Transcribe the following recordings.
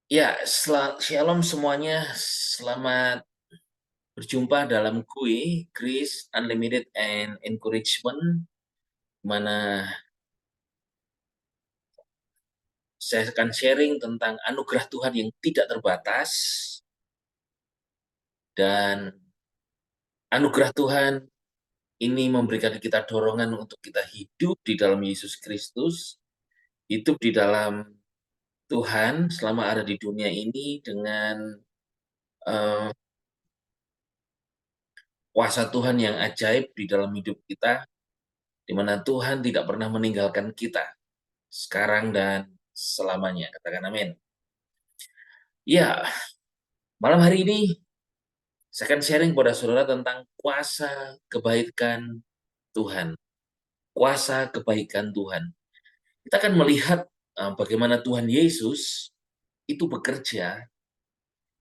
Ya, shalom semuanya. Selamat berjumpa dalam Grace Unlimited and Encouragement, di mana saya akan sharing tentang anugerah Tuhan yang tidak terbatas, dan anugerah Tuhan ini memberikan kita dorongan untuk kita hidup di dalam Yesus Kristus, hidup di dalam Tuhan selama ada di dunia ini dengan eh, kuasa Tuhan yang ajaib di dalam hidup kita, di mana Tuhan tidak pernah meninggalkan kita sekarang dan selamanya. Katakan amin. Ya, malam hari ini saya akan sharing kepada saudara tentang kuasa kebaikan Tuhan. Kuasa kebaikan Tuhan. Kita akan melihat bagaimana Tuhan Yesus itu bekerja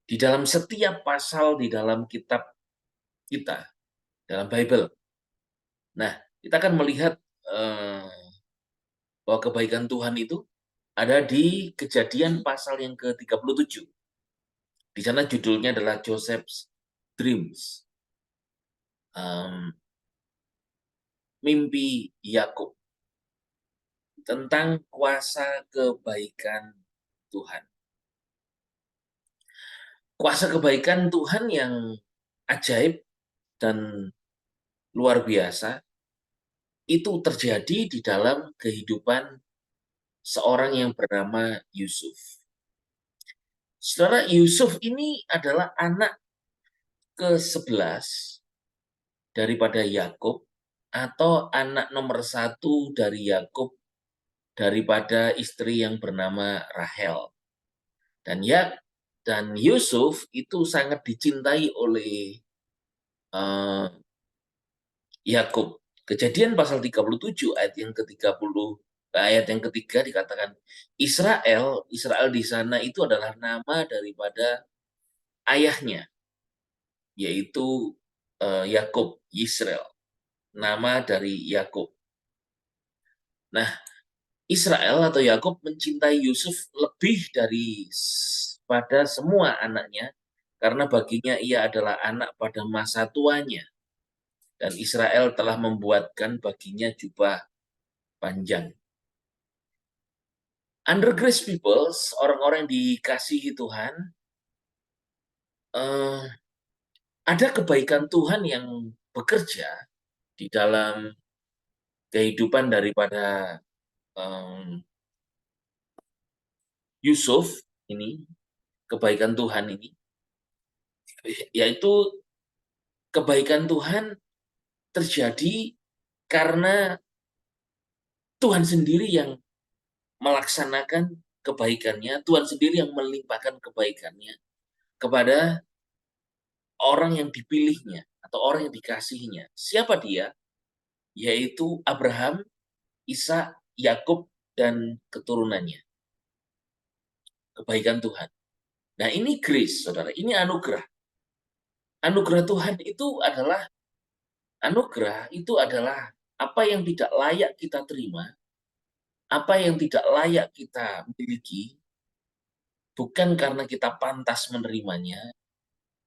di dalam setiap pasal di dalam kitab kita, dalam Bible. Nah, kita akan melihat eh, bahwa kebaikan Tuhan itu ada di Kejadian pasal yang ke-37. Di sana judulnya adalah Joseph's Dreams. Mimpi Yakub, tentang kuasa kebaikan Tuhan. Kuasa kebaikan Tuhan yang ajaib dan luar biasa itu terjadi di dalam kehidupan seorang yang bernama Yusuf. Saudara, Yusuf ini adalah anak ke-11 daripada Yakub, atau anak nomor satu dari Yakub daripada istri yang bernama Rahel. Dan Yusuf itu sangat dicintai oleh uh, Yakub. Kejadian pasal 37 ayat yang ayat yang ketiga dikatakan Israel di sana itu adalah nama daripada ayahnya, yaitu Yakub, Israel, nama dari Yakub. Nah, Israel atau Yakub mencintai Yusuf lebih dari pada semua anaknya, karena baginya ia adalah anak pada masa tuanya, dan Israel telah membuatkan baginya jubah panjang. Under grace people, orang-orang yang dikasihi Tuhan, eh, ada kebaikan Tuhan yang bekerja di dalam kehidupan daripada eh, Yusuf ini, kebaikan Tuhan ini, yaitu kebaikan Tuhan terjadi karena Tuhan sendiri yang melaksanakan kebaikannya, Tuhan sendiri yang melimpahkan kebaikannya kepada orang yang dipilihnya atau orang yang dikasihinya. Siapa dia? Yaitu Abraham, Ishak, Yakub, dan keturunannya. Kebaikan Tuhan. Nah, ini grace, saudara. Ini anugerah. Anugerah Tuhan itu adalah apa yang tidak layak kita terima, apa yang tidak layak kita miliki, bukan karena kita pantas menerimanya,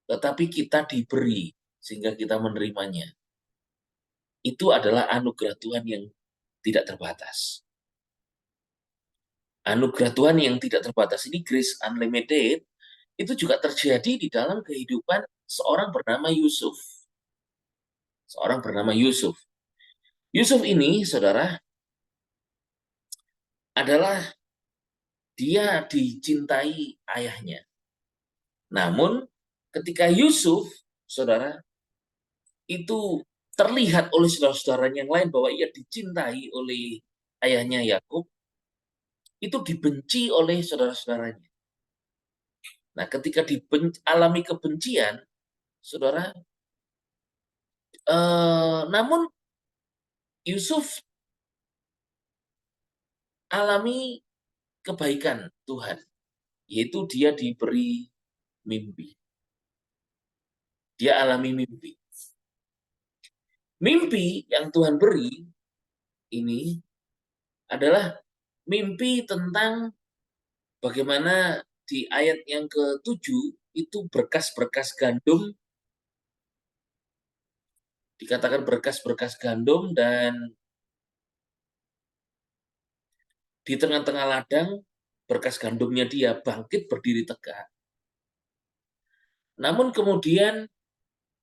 tetapi kita diberi sehingga kita menerimanya. Itu adalah anugerah Tuhan yang tidak terbatas. Anugerah Tuhan yang tidak terbatas ini, Grace Unlimited, itu juga terjadi di dalam kehidupan seorang bernama Yusuf. Seorang bernama Yusuf. Yusuf ini, saudara, adalah dia dicintai ayahnya. Namun, ketika Yusuf, saudara, itu terlihat oleh saudara-saudaranya yang lain bahwa ia dicintai oleh ayahnya Yakub, itu dibenci oleh saudara-saudaranya. Nah, ketika alami kebencian, saudara, namun Yusuf alami kebaikan Tuhan, yaitu dia diberi mimpi. Dia alami mimpi. Mimpi yang Tuhan beri ini adalah mimpi tentang bagaimana di ayat yang ke-7 itu berkas-berkas gandum, dikatakan berkas-berkas gandum, dan di tengah-tengah ladang berkas gandumnya dia bangkit berdiri tegak. Namun kemudian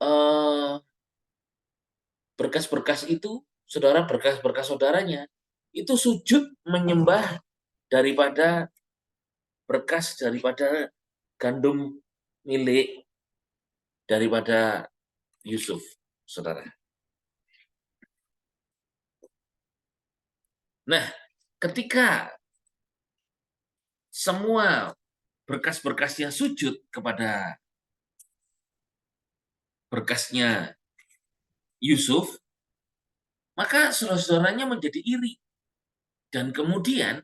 eh, berkas-berkas itu, saudara, berkas-berkas saudaranya itu sujud menyembah daripada berkas daripada gandum milik daripada Yusuf, saudara. Nah, ketika semua berkas-berkasnya sujud kepada berkasnya Yusuf, maka saudara-saudaranya menjadi iri. Dan kemudian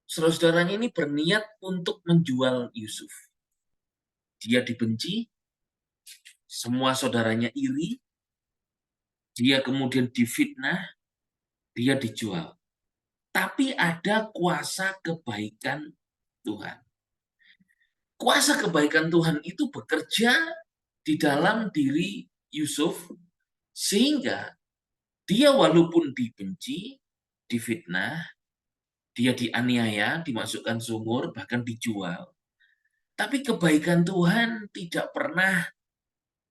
saudara-saudaranya ini berniat untuk menjual Yusuf. Dia dibenci, semua saudaranya iri, dia kemudian difitnah, dia dijual. Tapi ada kuasa kebaikan Tuhan. Kuasa kebaikan Tuhan itu bekerja di dalam diri Yusuf, sehingga dia walaupun dibenci, difitnah, dia dianiaya, dimasukkan sumur, bahkan dijual. Tapi kebaikan Tuhan tidak pernah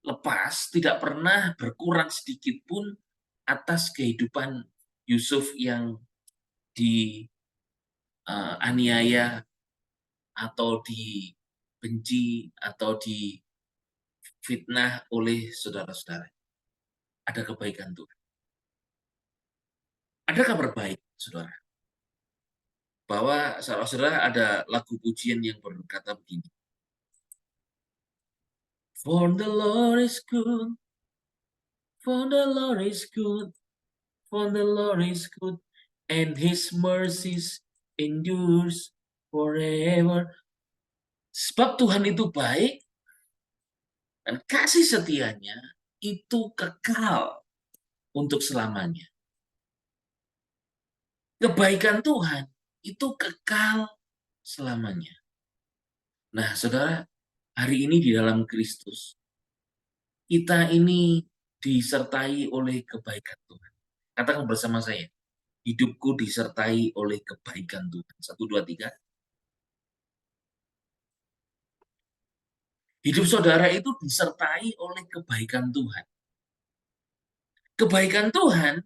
lepas, tidak pernah berkurang sedikit pun atas kehidupan Yusuf yang dianiaya atau dibenci atau difitnah oleh saudara-saudara. Ada kebaikan Tuhan. Ada kabar baik, saudara, bahwa saudara-saudara ada lagu pujian yang berkata begini. For the Lord is good, for the Lord is good, for the Lord is good, and His mercies endures forever. Sebab Tuhan itu baik, dan kasih setianya itu kekal untuk selamanya. Kebaikan Tuhan itu kekal selamanya. Nah, saudara, hari ini di dalam Kristus, kita ini disertai oleh kebaikan Tuhan. Katakan bersama saya, hidupku disertai oleh kebaikan Tuhan. 1, 2, 3. Hidup saudara itu disertai oleh kebaikan Tuhan. Kebaikan Tuhan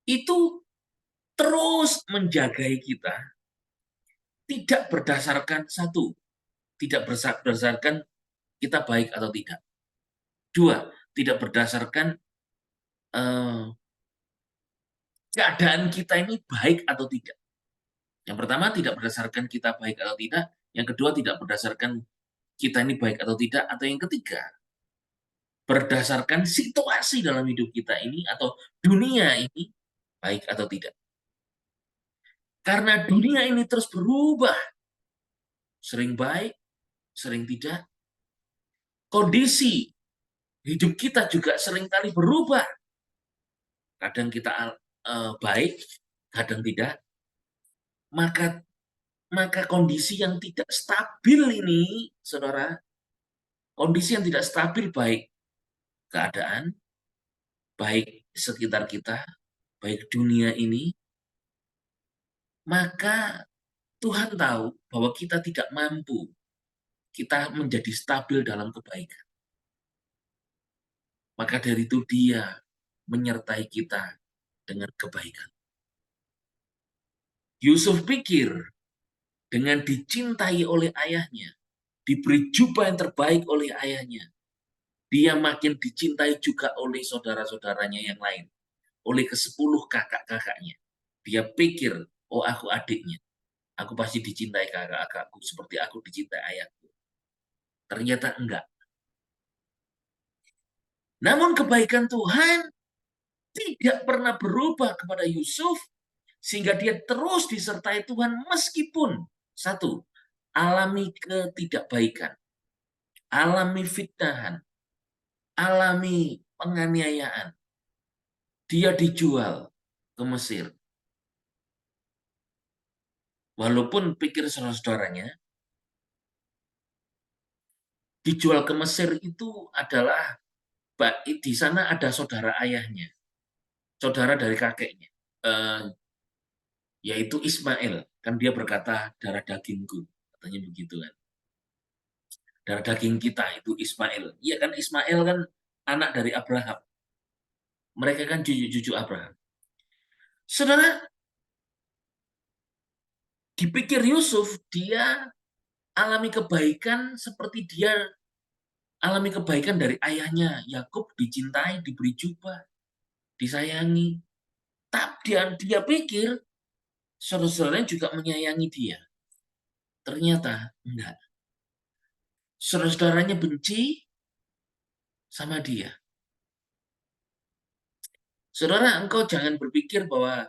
itu terus menjagai kita, tidak berdasarkan satu, tidak berdasarkan kita baik atau tidak. Dua, tidak berdasarkan eh, keadaan kita ini baik atau tidak. Yang pertama, tidak berdasarkan kita baik atau tidak. Yang kedua, tidak berdasarkan kita ini baik atau tidak. Atau yang ketiga, berdasarkan situasi dalam hidup kita ini atau dunia ini baik atau tidak. Karena dunia ini terus berubah, sering baik, sering tidak. Kondisi hidup kita juga seringkali berubah. Kadang kita baik, kadang tidak. Maka kondisi yang tidak stabil ini, saudara, kondisi yang tidak stabil baik keadaan, baik sekitar kita, baik dunia ini, maka Tuhan tahu bahwa kita tidak mampu, kita menjadi stabil dalam kebaikan. Maka dari itu Dia menyertai kita dengan kebaikan. Yusuf pikir dengan dicintai oleh ayahnya, diberi jubah yang terbaik oleh ayahnya, dia makin dicintai juga oleh saudara-saudaranya yang lain, oleh ke-10 kakak-kakaknya. Dia pikir, oh aku adiknya, aku pasti dicintai kakak-kakakku seperti aku dicintai ayahku. Ternyata enggak. Namun kebaikan Tuhan tidak pernah berubah kepada Yusuf, sehingga dia terus disertai Tuhan meskipun satu, alami ketidakbaikan, alami fitnahan, alami penganiayaan. Dia dijual ke Mesir. Walaupun pikir saudara-saudaranya, dijual ke Mesir itu adalah di sana ada saudara ayahnya, saudara dari kakeknya, eh, yaitu Ismail. Kan dia berkata darah dagingku, katanya begitu kan. Darah daging kita itu Ismail. Iya kan Ismail kan anak dari Abraham. Mereka kan cucu-cucu Abraham. Saudara, dipikir Yusuf, dia alami kebaikan seperti dia alami kebaikan dari ayahnya. Yakub dicintai, diberi jubah, disayangi. Tapi dia pikir saudara-saudaranya juga menyayangi dia. Ternyata enggak. Saudara-saudaranya benci sama dia. Saudara, engkau jangan berpikir bahwa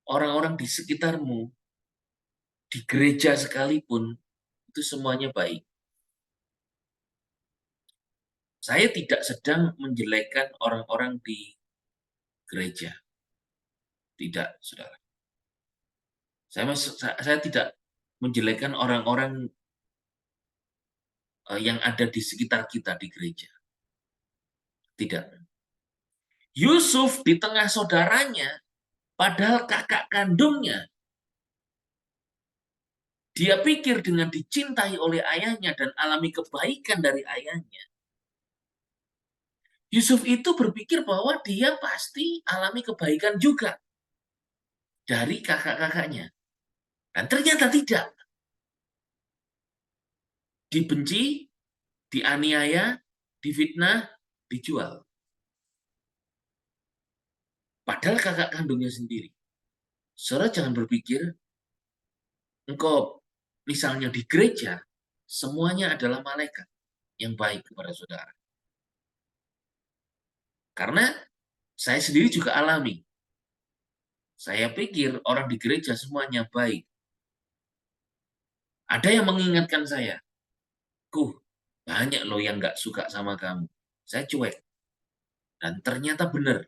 orang-orang di sekitarmu, di gereja sekalipun, itu semuanya baik. Saya tidak sedang menjelekkan orang-orang di gereja. Tidak, saudara. Saya tidak menjelekkan orang-orang yang ada di sekitar kita di gereja. Tidak. Yusuf di tengah saudaranya, padahal kakak kandungnya, dia pikir dengan dicintai oleh ayahnya dan alami kebaikan dari ayahnya, Yusuf itu berpikir bahwa dia pasti alami kebaikan juga dari kakak-kakaknya. Dan ternyata tidak. Dibenci, dianiaya, difitnah, dijual. Padahal kakak kandungnya sendiri. Saudara jangan berpikir, engkau misalnya di gereja, semuanya adalah malaikat yang baik kepada saudara. Karena saya sendiri juga alami. Saya pikir orang di gereja semuanya baik. Ada yang mengingatkan saya, banyak loh yang nggak suka sama kamu. Saya cuek. Dan ternyata benar.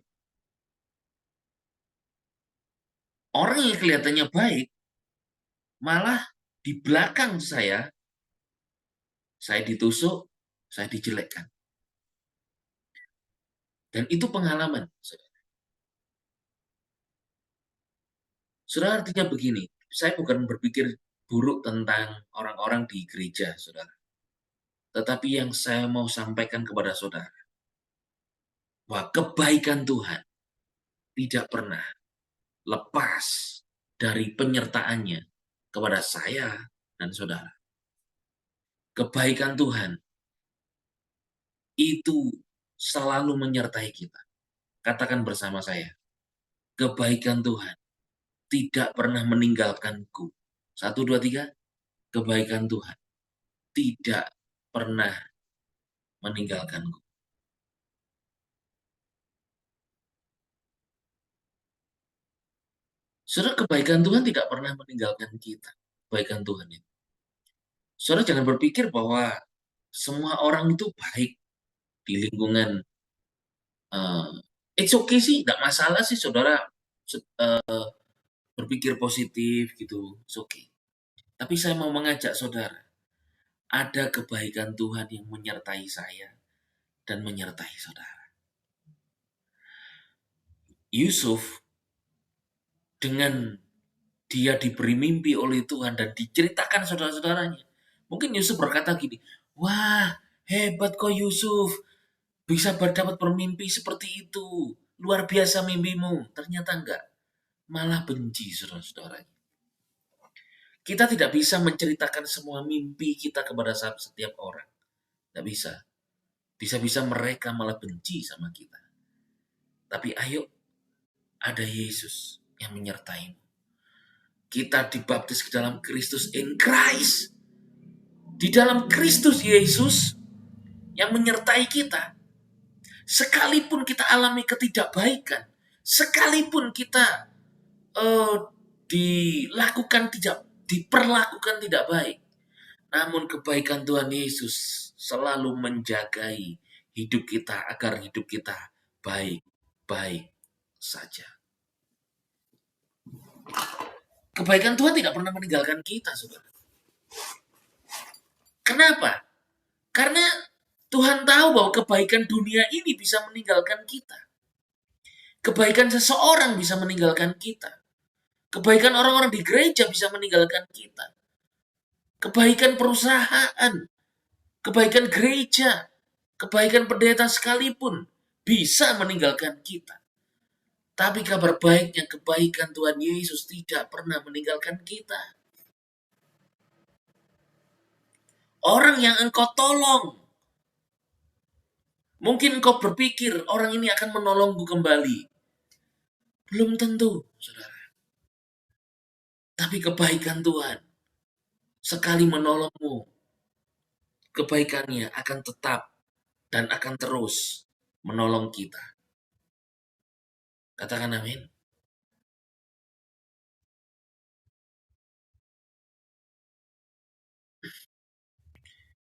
Orang yang kelihatannya baik, malah di belakang saya ditusuk, saya dijelekkan. Dan itu pengalaman. Saudara, artinya begini, saya bukan berpikir buruk tentang orang-orang di gereja, saudara. Tetapi yang saya mau sampaikan kepada saudara, bahwa kebaikan Tuhan tidak pernah lepas dari penyertaannya kepada saya dan saudara. Kebaikan Tuhan itu selalu menyertai kita. Katakan bersama saya, kebaikan Tuhan tidak pernah meninggalkanku. 1, 2, 3, kebaikan Tuhan tidak pernah meninggalkanku. Saudara, kebaikan Tuhan tidak pernah meninggalkan kita. Kebaikan Tuhan itu. Saudara jangan berpikir bahwa semua orang itu baik di lingkungan. Uh, it's okay sih, nggak masalah sih saudara berpikir positif gitu. It's okay. Tapi saya mau mengajak saudara, ada kebaikan Tuhan yang menyertai saya dan menyertai saudara. Yusuf dengan dia diberi mimpi oleh Tuhan dan diceritakan saudara-saudaranya. Mungkin Yusuf berkata gini, wah hebat kok Yusuf, bisa dapat bermimpi seperti itu. Luar biasa mimpimu. Ternyata enggak. Malah benci saudara-saudara. Kita tidak bisa menceritakan semua mimpi kita kepada setiap orang. Tidak bisa. Bisa-bisa mereka malah benci sama kita. Tapi ayo, ada Yesus yang menyertaimu. Kita dibaptis ke dalam Kristus in Christ. Di dalam Kristus Yesus yang menyertai kita. Sekalipun kita alami ketidakbaikan, sekalipun kita diperlakukan tidak baik, namun kebaikan Tuhan Yesus selalu menjagai hidup kita agar hidup kita baik-baik saja. Kebaikan Tuhan tidak pernah meninggalkan kita, saudara. Kenapa? Karena Tuhan tahu bahwa kebaikan dunia ini bisa meninggalkan kita. Kebaikan seseorang bisa meninggalkan kita. Kebaikan orang-orang di gereja bisa meninggalkan kita. Kebaikan perusahaan, kebaikan gereja, kebaikan pendeta sekalipun bisa meninggalkan kita. Tapi kabar baiknya kebaikan Tuhan Yesus tidak pernah meninggalkan kita. Orang yang engkau tolong, mungkin engkau berpikir orang ini akan menolongmu kembali. Belum tentu, saudara. Tapi kebaikan Tuhan, sekali menolongmu, kebaikannya akan tetap dan akan terus menolong kita. Katakan amin.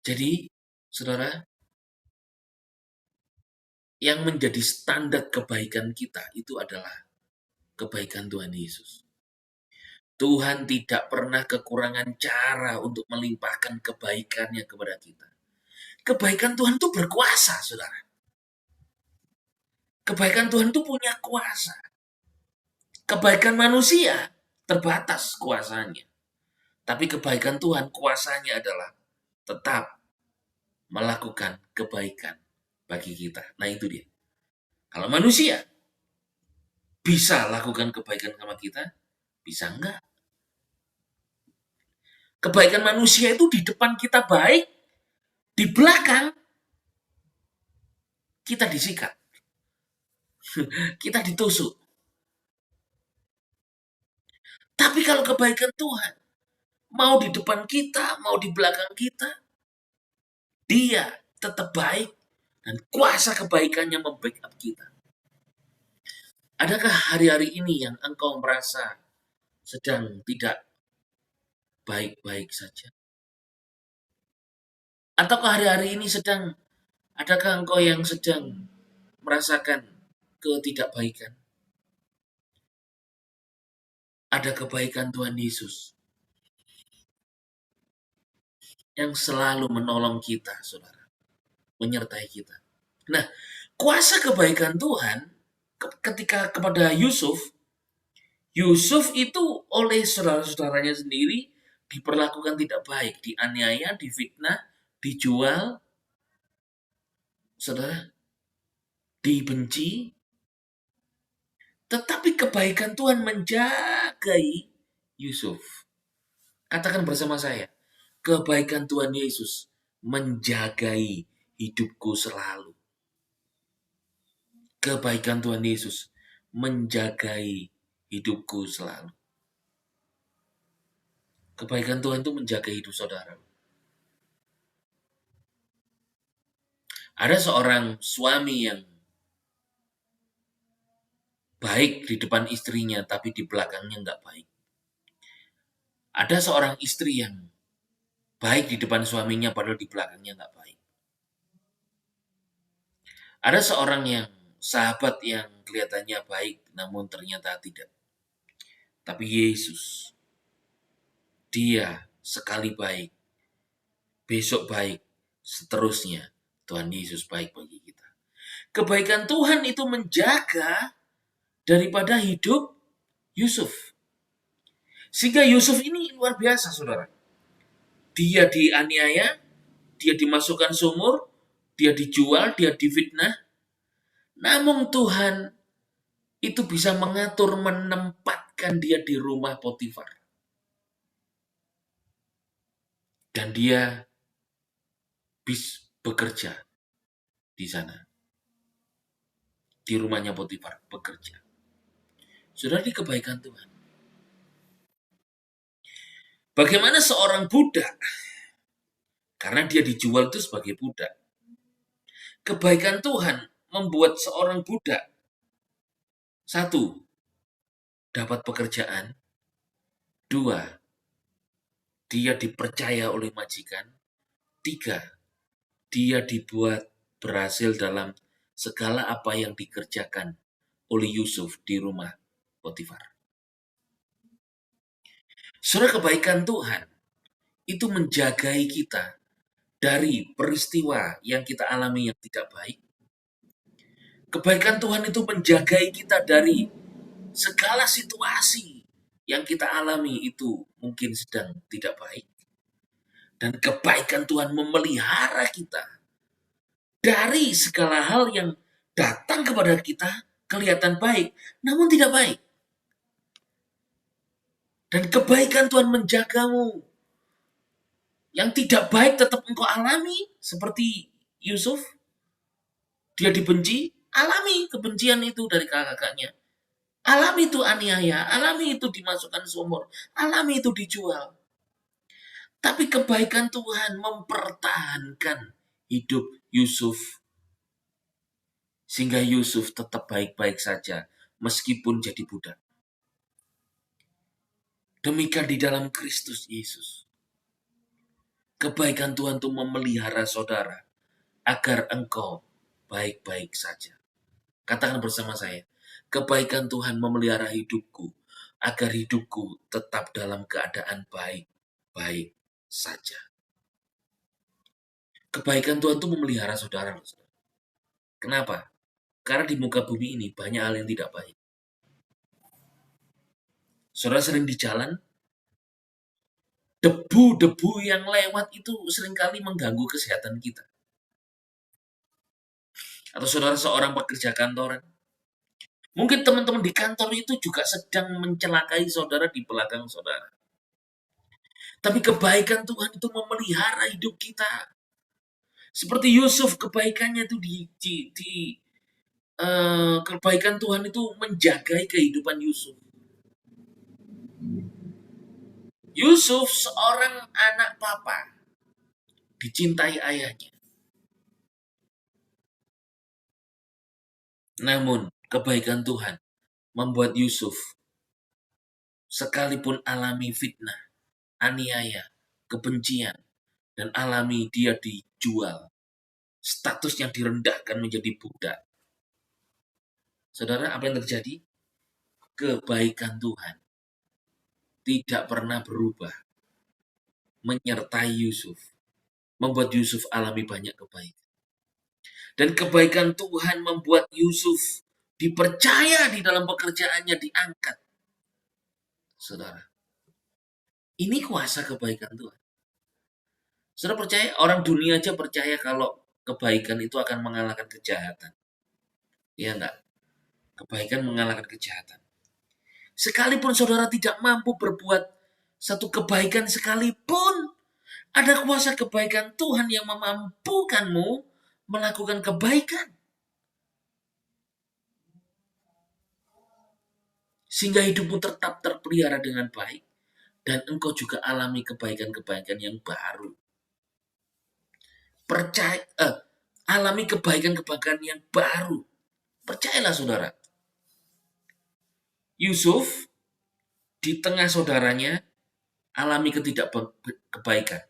Jadi, saudara, yang menjadi standar kebaikan kita itu adalah kebaikan Tuhan Yesus. Tuhan tidak pernah kekurangan cara untuk melimpahkan kebaikannya kepada kita. Kebaikan Tuhan itu berkuasa, saudara. Kebaikan Tuhan itu punya kuasa. Kebaikan manusia terbatas kuasanya. Tapi kebaikan Tuhan kuasanya adalah tetap melakukan kebaikan bagi kita. Nah itu dia. Kalau manusia bisa lakukan kebaikan sama kita, bisa enggak? Kebaikan manusia itu di depan kita baik, di belakang kita disikat. Kita ditusuk. Tapi kalau kebaikan Tuhan, mau di depan kita, mau di belakang kita, dia tetap baik dan kuasa kebaikannya membackup kita. Adakah hari-hari ini yang engkau merasa sedang tidak baik-baik saja? Ataukah hari-hari ini adakah engkau yang sedang merasakan ketidakbaikan? Ada kebaikan Tuhan Yesus yang selalu menolong kita, saudara, menyertai kita. Nah, kuasa kebaikan Tuhan ketika kepada Yusuf itu oleh saudara-saudaranya sendiri diperlakukan tidak baik, dianiaya, difitnah, dijual, saudara, dibenci. Tetapi kebaikan Tuhan menjagai Yusuf. Katakan bersama saya, kebaikan Tuhan Yesus menjagai hidupku selalu. Kebaikan Tuhan Yesus menjagai hidupku selalu. Kebaikan Tuhan itu menjaga hidup saudara. Ada seorang suami yang baik di depan istrinya, tapi di belakangnya nggak baik. Ada seorang istri yang baik di depan suaminya, padahal di belakangnya nggak baik. Ada seorang yang sahabat yang kelihatannya baik, namun ternyata tidak. Tapi Yesus, dia sekali baik, besok baik, seterusnya Tuhan Yesus baik bagi kita. Kebaikan Tuhan itu menjaga daripada hidup Yusuf. Sehingga Yusuf ini luar biasa, saudara. Dia dianiaya, dia dimasukkan sumur, dia dijual, dia difitnah. Namun Tuhan itu bisa mengatur, menempatkan dia di rumah Potifar. Dan dia bisa bekerja di sana. Di rumahnya Potifar, bekerja. Sudah di kebaikan Tuhan. Bagaimana seorang budak, karena dia dijual itu sebagai budak. Kebaikan Tuhan membuat seorang budak, satu, dapat pekerjaan. Dua, dia dipercaya oleh majikan. Tiga, dia dibuat berhasil dalam segala apa yang dikerjakan oleh Yusuf di rumah Potifar. Saudara, kebaikan Tuhan itu menjagai kita dari peristiwa yang kita alami yang tidak baik. Kebaikan Tuhan itu menjagai kita dari segala situasi yang kita alami itu mungkin sedang tidak baik. Dan kebaikan Tuhan memelihara kita dari segala hal yang datang kepada kita kelihatan baik, namun tidak baik. Dan kebaikan Tuhan menjagamu. Yang tidak baik tetap engkau alami, seperti Yusuf. Dia dibenci, alami kebencian itu dari kakak-kakaknya. Alami itu aniaya, alami itu dimasukkan sumur, alami itu dijual. Tapi kebaikan Tuhan mempertahankan hidup Yusuf. Sehingga Yusuf tetap baik-baik saja meskipun jadi budak. Demikian di dalam Kristus Yesus. Kebaikan Tuhan itu memelihara saudara agar engkau baik-baik saja. Katakan bersama saya, kebaikan Tuhan memelihara hidupku agar hidupku tetap dalam keadaan baik-baik saja. Kebaikan Tuhan itu memelihara saudara. Kenapa? Karena di muka bumi ini banyak hal yang tidak baik. Saudara sering di jalan, debu-debu yang lewat itu seringkali mengganggu kesehatan kita. Atau saudara seorang pekerja kantoran, mungkin teman-teman di kantor itu juga sedang mencelakai saudara di belakang saudara. Tapi kebaikan Tuhan itu memelihara hidup kita. Seperti Yusuf, kebaikannya itu kebaikan Tuhan itu menjaga kehidupan Yusuf. Yusuf seorang anak papa, dicintai ayahnya. Namun kebaikan Tuhan membuat Yusuf sekalipun alami fitnah, aniaya, kebencian, dan alami dia dijual, statusnya direndahkan menjadi budak. Saudara, apa yang terjadi? Kebaikan Tuhan tidak pernah berubah, menyertai Yusuf, membuat Yusuf alami banyak kebaikan. Dan kebaikan Tuhan membuat Yusuf dipercaya di dalam pekerjaannya, diangkat. Saudara, ini kuasa kebaikan Tuhan. Saudara percaya, orang dunia aja percaya kalau kebaikan itu akan mengalahkan kejahatan. Iya enggak? Kebaikan mengalahkan kejahatan. Sekalipun saudara tidak mampu berbuat satu kebaikan sekalipun, ada kuasa kebaikan Tuhan yang memampukanmu melakukan kebaikan. Sehingga hidupmu tetap terpelihara dengan baik. Dan engkau juga alami kebaikan-kebaikan yang baru. Alami kebaikan-kebaikan yang baru. Percayalah saudara. Yusuf di tengah saudaranya alami ketidakbaikan.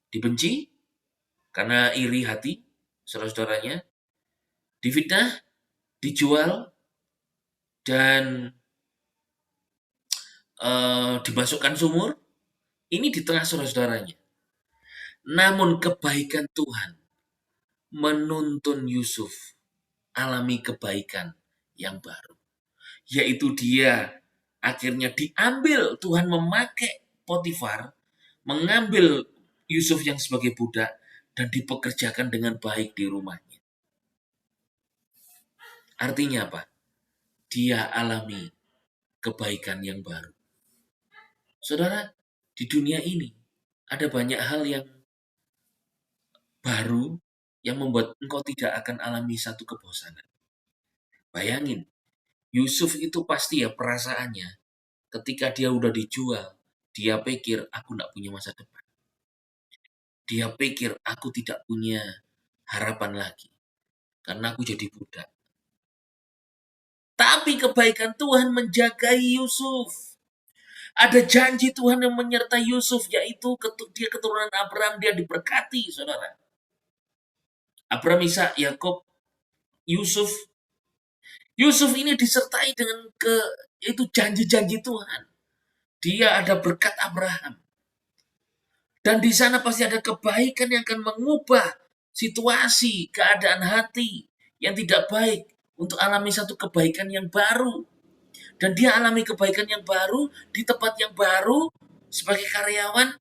Dibenci karena iri hati saudara-saudaranya. Difitnah, dijual, dan dimasukkan sumur. Ini di tengah saudara-saudaranya. Namun kebaikan Tuhan menuntun Yusuf alami kebaikan yang baru. Yaitu dia akhirnya diambil, Tuhan memakai Potifar, mengambil Yusuf yang sebagai budak, dan dipekerjakan dengan baik di rumahnya. Artinya apa? Dia alami kebaikan yang baru. Saudara, di dunia ini ada banyak hal yang baru yang membuat engkau tidak akan alami satu kebosanan. Bayangin, Yusuf itu pasti ya perasaannya ketika dia udah dijual, dia pikir aku gak punya masa depan. Dia pikir aku tidak punya harapan lagi karena aku jadi budak. Tapi kebaikan Tuhan menjagai Yusuf. Ada janji Tuhan yang menyertai Yusuf, yaitu dia keturunan Abraham, dia diberkati, saudara. Abraham, Ishak, Yakub, Yusuf. Yusuf ini disertai dengan itu janji-janji Tuhan. Dia ada berkat Abraham. Dan di sana pasti ada kebaikan yang akan mengubah situasi, keadaan hati yang tidak baik untuk alami satu kebaikan yang baru. Dan dia alami kebaikan yang baru di tempat yang baru sebagai karyawan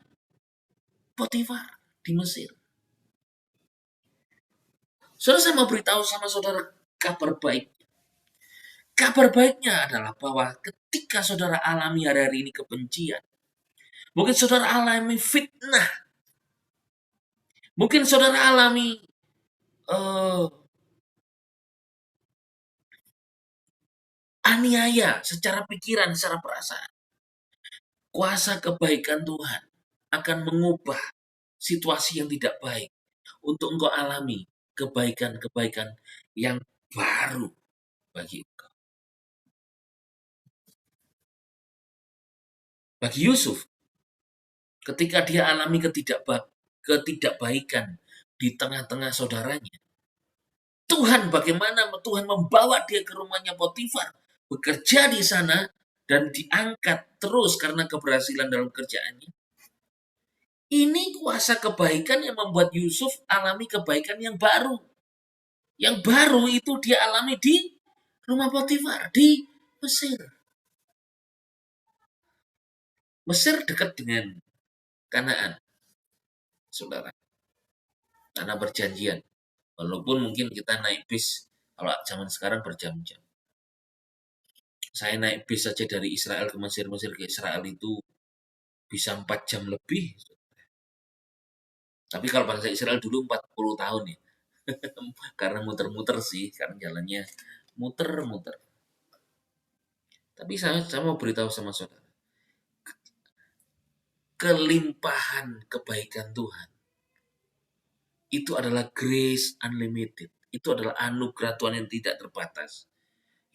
Potifar di Mesir. Saudara, saya mau beritahu sama saudara kabar baik. Kabar baiknya adalah bahwa ketika saudara alami hari-hari ini kebencian, mungkin saudara alami fitnah, mungkin saudara alami aniaya secara pikiran, secara perasaan. Kuasa kebaikan Tuhan akan mengubah situasi yang tidak baik untuk engkau alami kebaikan-kebaikan yang baru bagi engkau. Bagi Yusuf, ketika dia alami ketidakbaikan di tengah-tengah saudaranya, bagaimana Tuhan membawa dia ke rumahnya Potifar, bekerja di sana dan diangkat terus karena keberhasilan dalam kerjaannya. Ini kuasa kebaikan yang membuat Yusuf alami kebaikan yang baru. Yang baru itu dia alami di rumah Potifar di Mesir. Mesir dekat dengan Kanaan, saudara. Tanah perjanjian. Walaupun mungkin kita naik bis, kalau zaman sekarang berjam-jam. Saya naik bis saja dari Israel ke Mesir, Mesir ke Israel itu bisa 4 jam lebih. Tapi kalau bangsa Israel dulu 40 tahun ya. Karena muter-muter sih, karena jalannya muter-muter. Tapi saya mau beritahu sama saudara. Kelimpahan kebaikan Tuhan itu adalah grace unlimited. Itu adalah anugerah Tuhan yang tidak terbatas.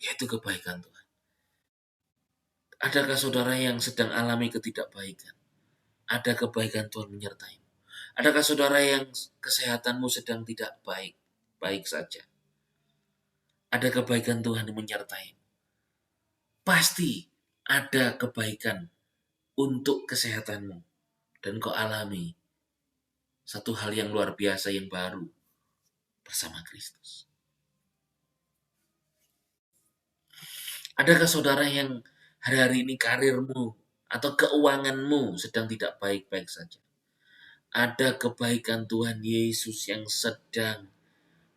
Yaitu kebaikan Tuhan. Adakah saudara yang sedang alami ketidakbaikan? Ada kebaikan Tuhan menyertai. Adakah saudara yang kesehatanmu sedang tidak baik? Baik saja. Ada kebaikan Tuhan yang menyertai. Pasti ada kebaikan untuk kesehatanmu. Dan kau alami satu hal yang luar biasa yang baru bersama Kristus. Adakah saudara yang hari-hari ini karirmu atau keuanganmu sedang tidak baik-baik saja? Ada kebaikan Tuhan Yesus yang sedang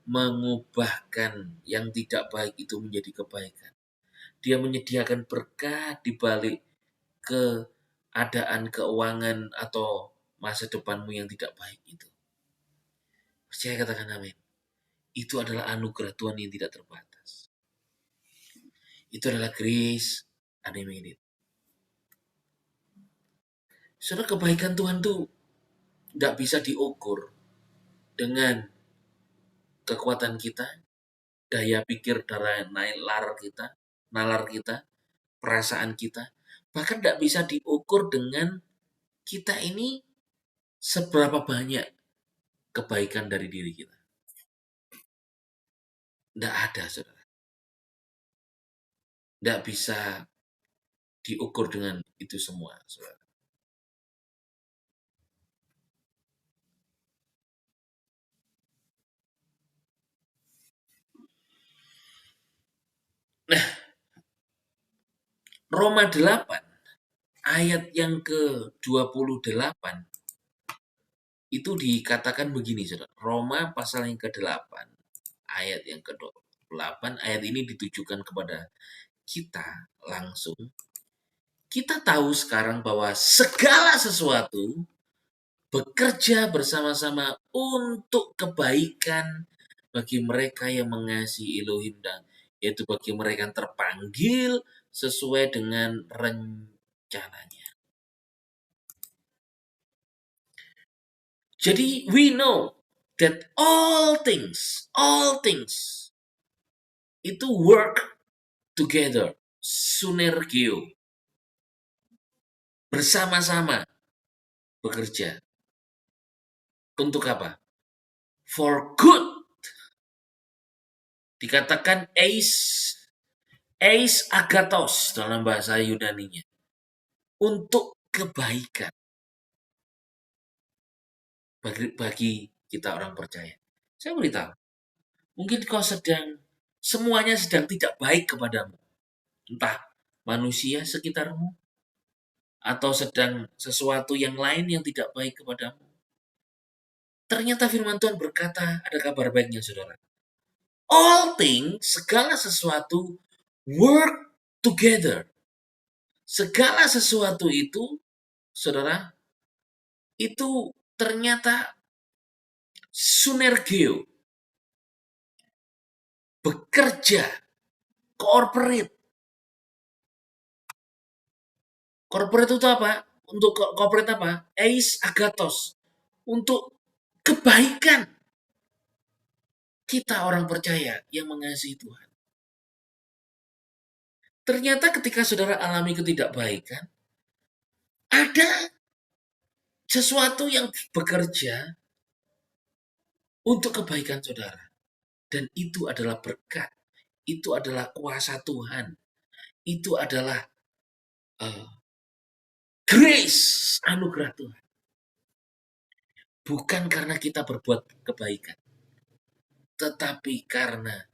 mengubahkan yang tidak baik itu menjadi kebaikan. Dia menyediakan berkat di balik keadaan keuangan atau masa depanmu yang tidak baik itu. Percaya, katakan amin. Itu adalah anugerah Tuhan yang tidak terbatas. Itu adalah grace unlimited. Saudara, kebaikan Tuhan tuh tidak bisa diukur dengan kekuatan kita, daya pikir, nalar kita, perasaan kita. Bahkan tidak bisa diukur dengan kita ini seberapa banyak kebaikan dari diri kita. Tidak ada, saudara. Tidak bisa diukur dengan itu semua, saudara. Nah, Roma 8 ayat yang ke-28 itu dikatakan begini, saudara. Roma pasal yang ke-8 ayat yang ke-28, ayat ini ditujukan kepada kita langsung. Kita tahu sekarang bahwa segala sesuatu bekerja bersama-sama untuk kebaikan bagi mereka yang mengasihi Elohim, dan yaitu bagi mereka yang terpanggil sesuai dengan rencananya. Jadi we know that all things itu work together, synergio, bersama-sama bekerja. Untuk apa? For good. Dikatakan eis agathos dalam bahasa Yunaninya. untuk kebaikan bagi kita orang percaya. Saya beritahu, mungkin kau semuanya sedang tidak baik kepadamu. Entah manusia sekitarmu, atau sedang sesuatu yang lain yang tidak baik kepadamu. Ternyata firman Tuhan berkata, ada kabar baiknya saudara. All things, segala sesuatu, work together. Segala sesuatu itu, saudara, itu ternyata sinergio, bekerja, cooperate. Corporate itu apa? Untuk corporate apa? Eis agatos. Untuk kebaikan kita orang percaya yang mengasihi Tuhan. Ternyata ketika saudara alami ketidakbaikan, ada sesuatu yang bekerja untuk kebaikan saudara. Dan itu adalah berkat. Itu adalah kuasa Tuhan. Itu adalah uh, grace, anugerah Tuhan. Bukan karena kita berbuat kebaikan. Tetapi karena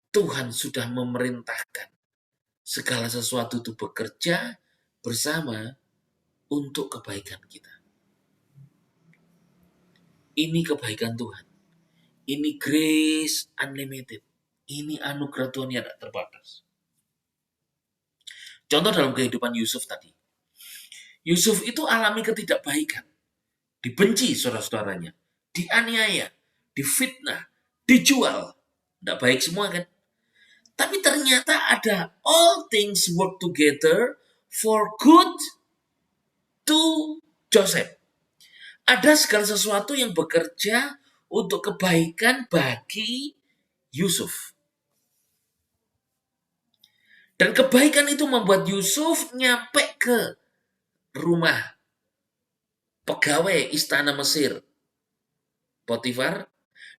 Tuhan sudah memerintahkan segala sesuatu itu bekerja bersama untuk kebaikan kita. Ini kebaikan Tuhan. Ini grace unlimited. Ini anugerah Tuhan yang tak terbatas. Contoh dalam kehidupan Yusuf tadi. Yusuf itu alami ketidakbaikan. Dibenci saudara-saudaranya. Dianiaya. Difitnah. Dijual. Tidak baik semua kan? Tapi ternyata ada all things work together for good to Joseph. Ada segala sesuatu yang bekerja untuk kebaikan bagi Yusuf. Dan kebaikan itu membuat Yusuf nyampe ke rumah pegawai istana Mesir, Potifar,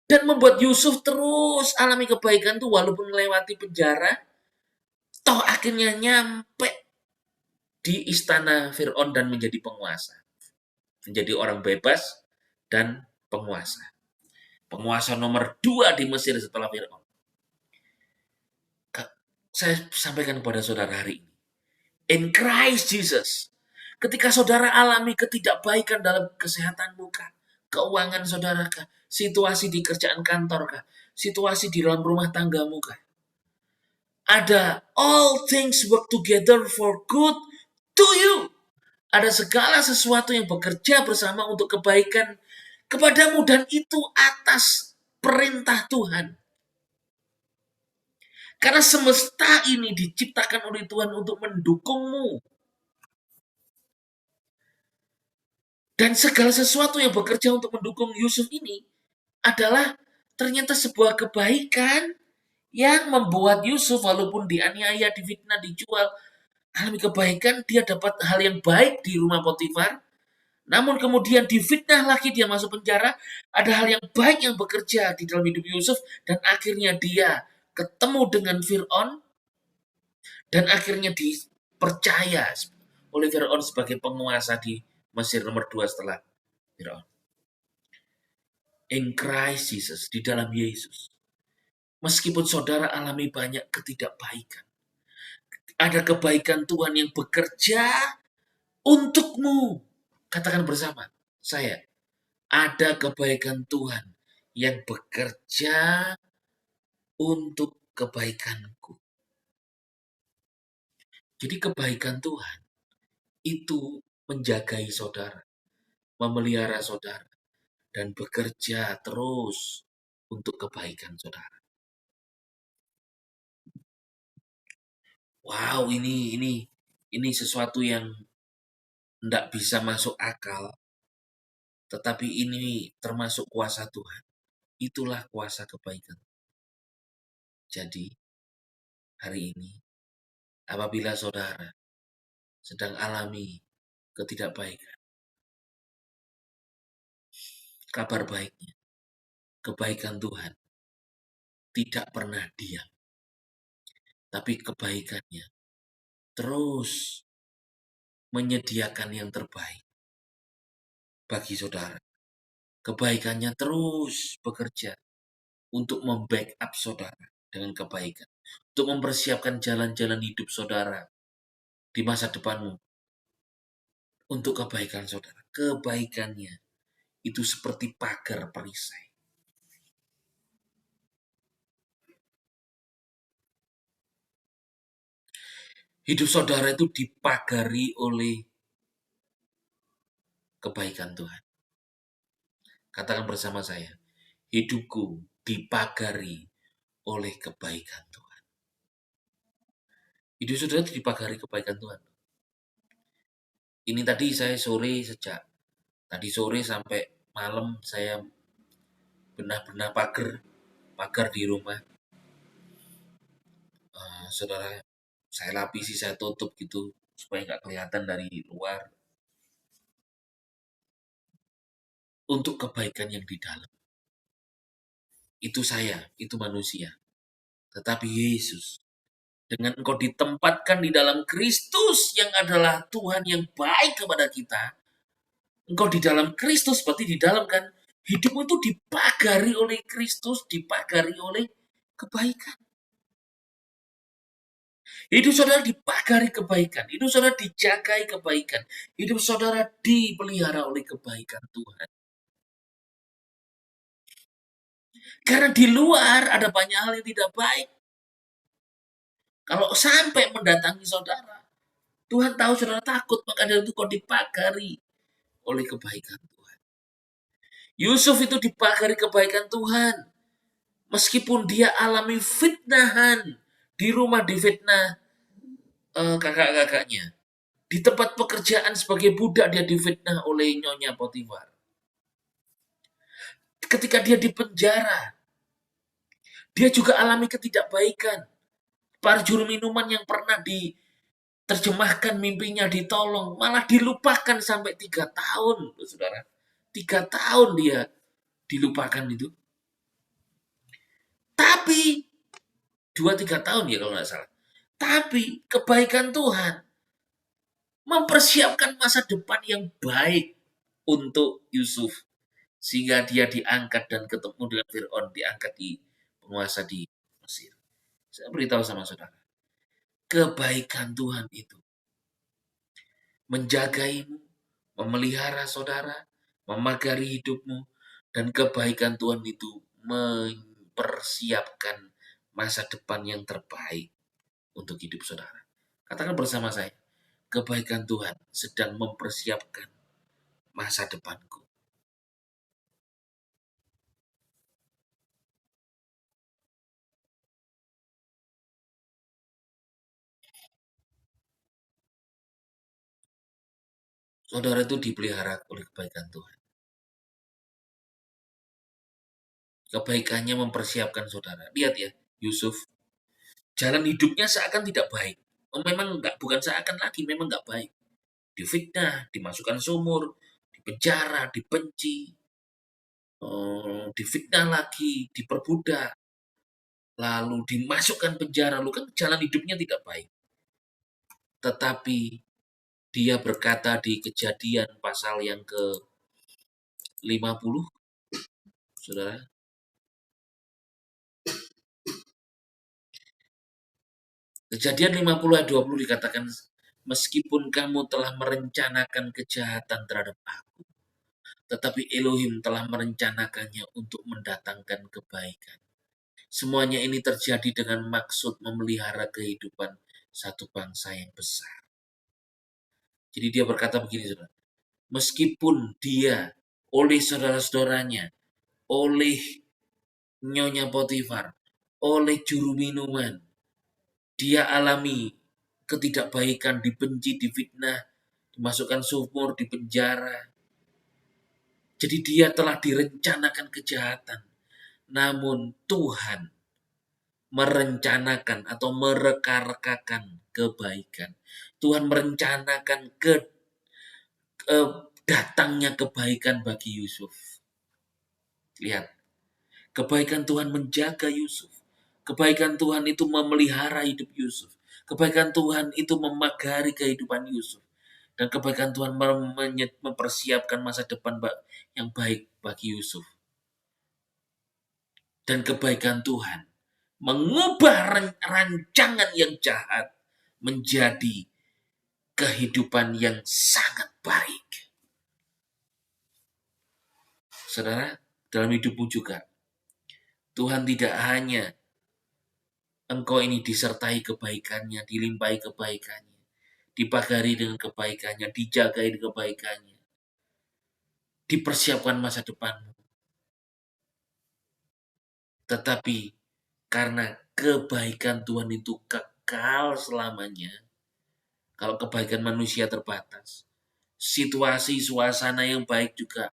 dan membuat Yusuf terus alami kebaikan tuh walaupun melewati penjara, toh akhirnya nyampe di istana Fir'aun dan menjadi penguasa. Menjadi orang bebas dan penguasa. Penguasa nomor 2 di Mesir setelah Fir'aun. Saya sampaikan kepada saudara hari ini. In Christ Jesus. Ketika saudara alami ketidakbaikan dalam kesehatanmu kah? Keuangan saudara kah? Situasi di kerjaan kantor kah? Situasi di dalam rumah tanggamu kah? Ada all things work together for good to you. Ada segala sesuatu yang bekerja bersama untuk kebaikan kepadamu dan itu atas perintah Tuhan. Karena semesta ini diciptakan oleh Tuhan untuk mendukungmu. Dan segala sesuatu yang bekerja untuk mendukung Yusuf ini adalah ternyata sebuah kebaikan yang membuat Yusuf walaupun dianiaya, difitnah, dijual, alami kebaikan, dia dapat hal yang baik di rumah Potifar. Namun kemudian difitnah lagi, dia masuk penjara, ada hal yang baik yang bekerja di dalam hidup Yusuf dan akhirnya dia ketemu dengan Fir'aun dan akhirnya dipercaya oleh Fir'aun sebagai penguasa di Mesir nomor 2 setelah Fir'aun. In Christ Jesus, di dalam Yesus. Meskipun saudara alami banyak ketidakbaikan, ada kebaikan Tuhan yang bekerja untukmu. Katakan bersama saya, ada kebaikan Tuhan yang bekerja untuk kebaikanku. Jadi kebaikan Tuhan itu menjagai saudara, memelihara saudara, dan bekerja terus untuk kebaikan saudara. Wow, ini sesuatu yang tidak bisa masuk akal, tetapi ini termasuk kuasa Tuhan. Itulah kuasa kebaikan. Jadi, hari ini, apabila saudara sedang alami ketidakbaikan, kabar baiknya, kebaikan Tuhan tidak pernah diam. Tapi kebaikannya terus menyediakan yang terbaik bagi saudara. Kebaikannya terus bekerja untuk membackup saudara dengan kebaikan. Untuk mempersiapkan jalan-jalan hidup saudara di masa depanmu. Untuk kebaikan saudara. Kebaikannya itu seperti pagar perisai. Hidup saudara itu dipagari oleh kebaikan Tuhan. Katakan bersama saya, hidupku dipagari oleh kebaikan Tuhan. Hidup saudara itu dipagari kebaikan Tuhan. Ini tadi saya sejak tadi sore sampai malam saya benar-benar pagar di rumah. Saudara, saya lapisi, saya tutup gitu supaya nggak kelihatan dari luar. Untuk kebaikan yang di dalam. Itu saya, itu manusia. Tetapi Yesus, dengan engkau ditempatkan di dalam Kristus yang adalah Tuhan yang baik kepada kita, engkau di dalam Kristus, berarti di dalam kan, hidupmu itu dipagari oleh Kristus, dipagari oleh kebaikan. Hidup saudara dipagari kebaikan, hidup saudara dijagai kebaikan, hidup saudara dipelihara oleh kebaikan Tuhan. Karena di luar ada banyak hal yang tidak baik. Kalau sampai mendatangi saudara, Tuhan tahu saudara takut, maka dari itu kau dipagari oleh kebaikan Tuhan. Yusuf itu dipagari kebaikan Tuhan. Meskipun dia alami fitnahan, di rumah difitnah kakak-kakaknya. Di tempat pekerjaan sebagai budak dia difitnah oleh Nyonya Potifar. Ketika dia di penjara, dia juga alami ketidakbaikan. Para juru minuman yang pernah diterjemahkan mimpinya ditolong, malah dilupakan sampai 3 tahun, saudara. 3 tahun dia dilupakan itu. Tapi 2-3 tahun ya kalau nggak salah. Tapi kebaikan Tuhan mempersiapkan masa depan yang baik untuk Yusuf. Sehingga dia diangkat dan ketemu dengan Fir'aun, diangkat di penguasa di Mesir. Saya beritahu sama saudara, kebaikan Tuhan itu menjagaimu, memelihara saudara, memagari hidupmu, dan kebaikan Tuhan itu mempersiapkan masa depan yang terbaik untuk hidup saudara. Katakan bersama saya, kebaikan Tuhan sedang mempersiapkan masa depanku. Saudara itu dipelihara oleh kebaikan Tuhan. Kebaikannya mempersiapkan saudara. Lihat ya, Yusuf, jalan hidupnya seakan tidak baik. Memang bukan seakan lagi, memang nggak baik. Difitnah, dimasukkan sumur, dipenjara, dibenci, difitnah lagi, diperbudak, lalu dimasukkan penjara. Lalu kan jalan hidupnya tidak baik. Tetapi dia berkata di Kejadian pasal yang ke-50, saudara. Kejadian 50 ayat 20 dikatakan, meskipun kamu telah merencanakan kejahatan terhadap aku, tetapi Elohim telah merencanakannya untuk mendatangkan kebaikan. Semuanya ini terjadi dengan maksud memelihara kehidupan satu bangsa yang besar. Jadi dia berkata begini, saudara. Meskipun dia oleh saudara-saudaranya, oleh Nyonya Potifar, oleh juru minuman, dia alami ketidakbaikan, dibenci, difitnah, dimasukkan sumur, dipenjara. Jadi dia telah direncanakan kejahatan. Namun Tuhan merencanakan atau mereka-rekakan kebaikan. Tuhan merencanakan datangnya kebaikan bagi Yusuf. Lihat, kebaikan Tuhan menjaga Yusuf. Kebaikan Tuhan itu memelihara hidup Yusuf. Kebaikan Tuhan itu memagari kehidupan Yusuf. Dan kebaikan Tuhan mempersiapkan masa depan yang baik bagi Yusuf. Dan kebaikan Tuhan mengubah rancangan yang jahat menjadi kehidupan yang sangat baik. Saudara, dalam hidupmu juga, Tuhan tidak hanya engkau ini disertai kebaikannya, dilimpahi kebaikannya, dipagari dengan kebaikannya, dijagai dengan kebaikannya, dipersiapkan masa depanmu. Tetapi karena kebaikan Tuhan itu kekal selamanya, kalau kebaikan manusia terbatas, situasi suasana yang baik juga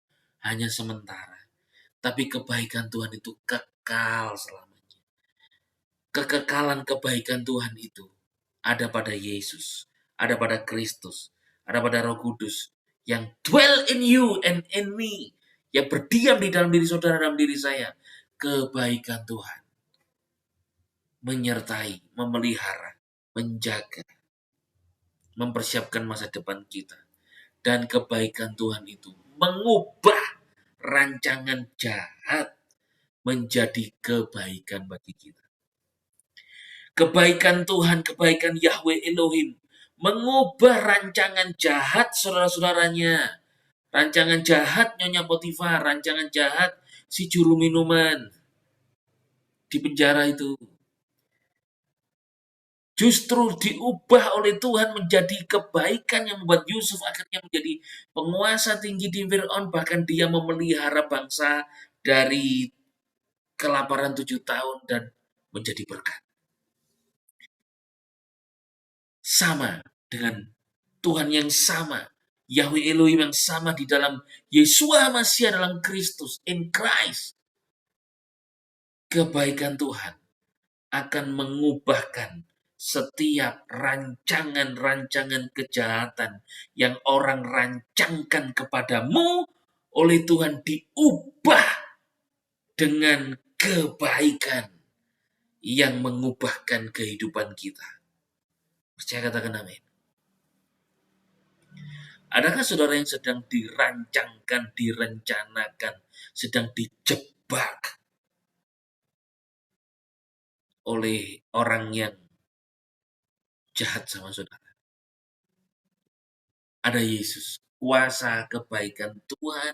hanya sementara. Tapi kebaikan Tuhan itu kekal selamanya. Kekekalan kebaikan Tuhan itu ada pada Yesus, ada pada Kristus, ada pada Roh Kudus yang dwell in you and in me, yang berdiam di dalam diri saudara dan diri saya. Kebaikan Tuhan menyertai, memelihara, menjaga, mempersiapkan masa depan kita. Dan kebaikan Tuhan itu mengubah rancangan jahat menjadi kebaikan bagi kita. Kebaikan Tuhan, kebaikan Yahweh Elohim mengubah rancangan jahat saudara-saudaranya. Rancangan jahat Nyonya Potifar, rancangan jahat si juru minuman di penjara itu. Justru diubah oleh Tuhan menjadi kebaikan yang membuat Yusuf akhirnya menjadi penguasa tinggi di Fir'aun. Bahkan dia memelihara bangsa dari kelaparan 7 tahun dan menjadi berkat. Sama dengan Tuhan yang sama, Yahweh Elohim yang sama di dalam Yesua Masiah dalam Kristus, in Christ. Kebaikan Tuhan akan mengubahkan setiap rancangan-rancangan kejahatan yang orang rancangkan kepadamu oleh Tuhan diubah dengan kebaikan yang mengubahkan kehidupan kita. Percaya katakan amin. Adakah saudara yang sedang dirancangkan, direncanakan, sedang dijebak oleh orang yang jahat sama saudara? Ada Yesus, kuasa kebaikan Tuhan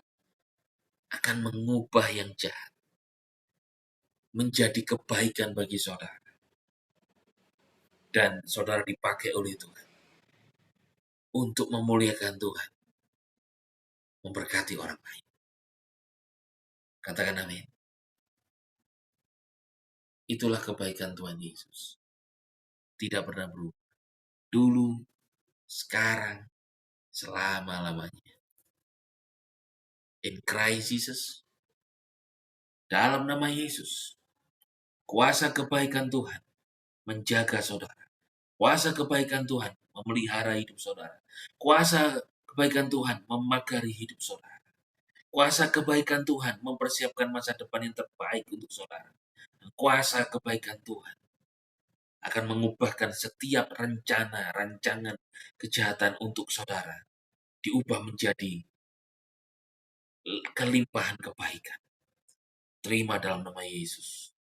akan mengubah yang jahat menjadi kebaikan bagi saudara. Dan saudara dipakai oleh Tuhan untuk memuliakan Tuhan, memberkati orang lain. Katakan amin. Itulah kebaikan Tuhan Yesus. Tidak pernah berubah. Dulu, sekarang, selama-lamanya. In Christ Jesus, dalam nama Yesus, kuasa kebaikan Tuhan menjaga saudara. Kuasa kebaikan Tuhan memelihara hidup saudara. Kuasa kebaikan Tuhan memagari hidup saudara. Kuasa kebaikan Tuhan mempersiapkan masa depan yang terbaik untuk saudara. Kuasa kebaikan Tuhan akan mengubahkan setiap rancangan kejahatan untuk saudara diubah menjadi kelimpahan kebaikan. Terima dalam nama Yesus.